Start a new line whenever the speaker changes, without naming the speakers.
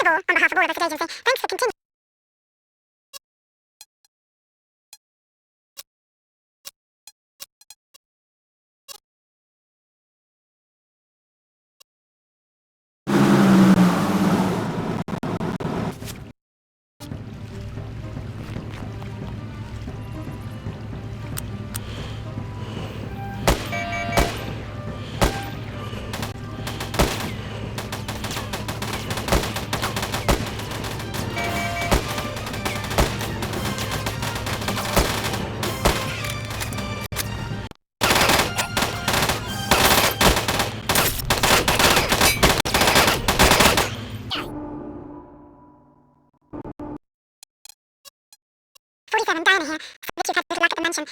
of all, on behalf of all of us at Agency, thanks for continuing. Diana here. Rich, you've had good luck at the mansion.